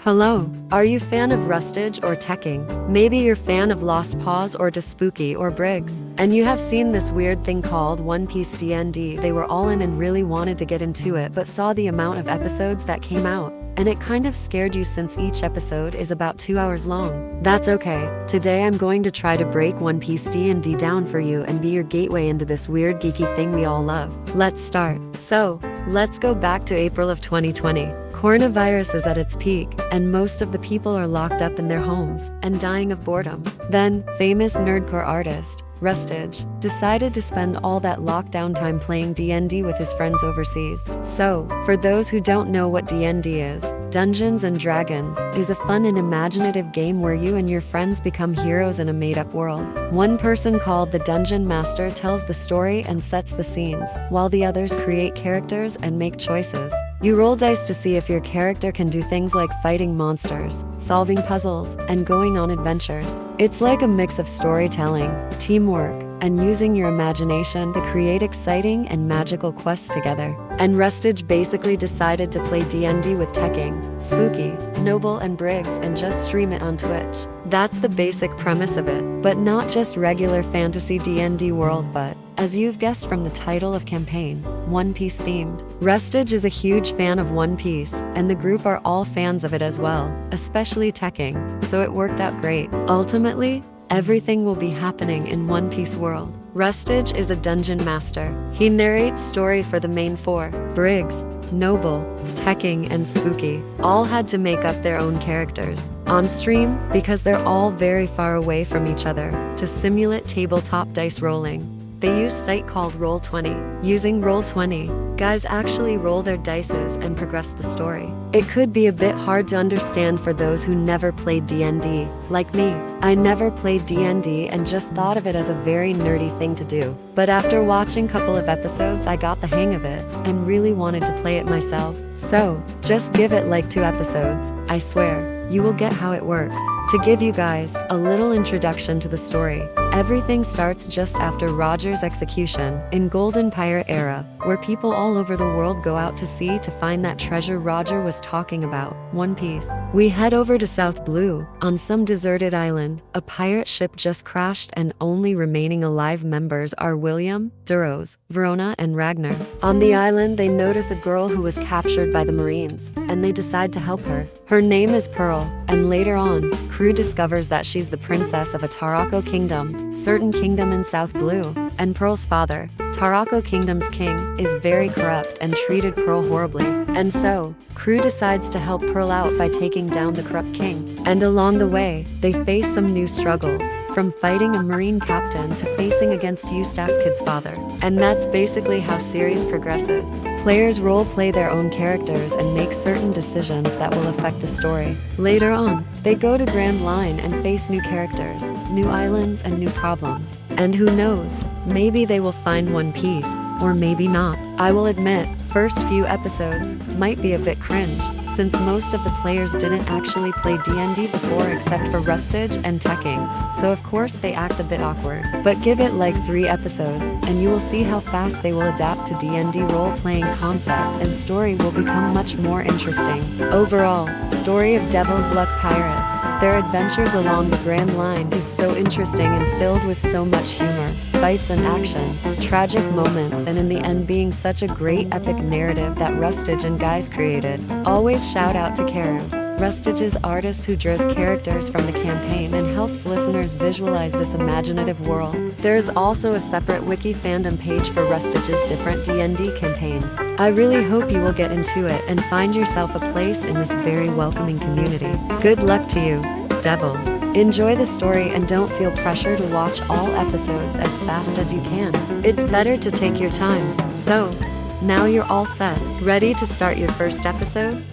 Hello, are you fan of Rustage or Teching? Maybe you're fan of Lost Paws or Spooky or Briggs, and you have seen this weird thing called One Piece D&D. They were all in and really wanted to get into it, but saw the amount of episodes that came out, and it kind of scared you since each episode is about 2 hours long. That's okay. Today I'm going to try to break One Piece D&D down for you and be your gateway into this weird geeky thing we all love. Let's start. So, let's go back to April of 2020. Coronavirus is at its peak, and most of the people are locked up in their homes and dying of boredom. Then, famous nerdcore artist, Rustage, decided to spend all that lockdown time playing D&D with his friends overseas. So, for those who don't know what D&D is, Dungeons and Dragons is a fun and imaginative game where you and your friends become heroes in a made-up world. One person called the Dungeon Master tells the story and sets the scenes, while the others create characters and make choices. You roll dice to see if your character can do things like fighting monsters, solving puzzles, and going on adventures. It's like a mix of storytelling, teamwork, and using your imagination to create exciting and magical quests together. And Rustage basically decided to play D&D with Teching, Spooky, Noble, and Briggs and just stream it on Twitch. That's the basic premise of it, but not just regular fantasy D&D world, but, as you've guessed from the title of campaign, One Piece themed. Rustage is a huge fan of One Piece, and the group are all fans of it as well, especially Teching, so it worked out great. Ultimately, everything will be happening in One Piece world. Rustage is a dungeon master. He narrates story for the main four: Briggs, Noble, Teching, and Spooky. All had to make up their own characters on stream because they're all very far away from each other to simulate tabletop dice rolling. They use a site called Roll20. Using Roll20, guys actually roll their dices and progress the story. It could be a bit hard to understand for those who never played D&D, like me. I never played D&D and just thought of it as a very nerdy thing to do. But after watching a couple of episodes, I got the hang of it and really wanted to play it myself. So, just give it like 2 episodes. I swear, you will get how it works. To give you guys a little introduction to the story, everything starts just after Roger's execution in Golden Pirate era, where people all over the world go out to sea to find that treasure Roger was talking about, One Piece. We head over to South Blue. On some deserted island, a pirate ship just crashed and only remaining alive members are William, Duros, Verona, and Ragnar. On the island, they notice a girl who was captured by the Marines, and they decide to help her. Her name is Pearl, and later on, crew discovers that she's the princess of a Tarako kingdom, certain kingdom in South Blue, and Pearl's father, Tarako Kingdom's king, is very corrupt and treated Pearl horribly. And so, crew decides to help Pearl out by taking down the corrupt king. And along the way, they face some new struggles, from fighting a marine captain to facing against Eustace Kid's father. And that's basically how series progresses. Players role-play their own characters and make certain decisions that will affect the story. Later on, they go to Grand Line and face new characters, new islands, and new problems. And who knows, maybe they will find One Piece, or maybe not. I will admit, first few episodes might be a bit cringe, since most of the players didn't actually play D&D before except for Rustage and Teching, so of course they act a bit awkward. But give it like 3 episodes, and you will see how fast they will adapt to D&D role-playing concept and story will become much more interesting. Overall, story of Devil's Luck Pirates, their adventures along the Grand Line is so interesting and filled with so much humor, fights and action, tragic moments, and in the end being such a great epic narrative that Rustage and guys created. Always shout out to Karu, Rustage's artist who draws characters from the campaign and helps listeners visualize this imaginative world. There is also a separate wiki fandom page for Rustage's different D&D campaigns. I really hope you will get into it and find yourself a place in this very welcoming community. Good luck to you, Devils. Enjoy the story and don't feel pressure to watch all episodes as fast as you can. It's better to take your time. So, now you're all set, ready to start your first episode?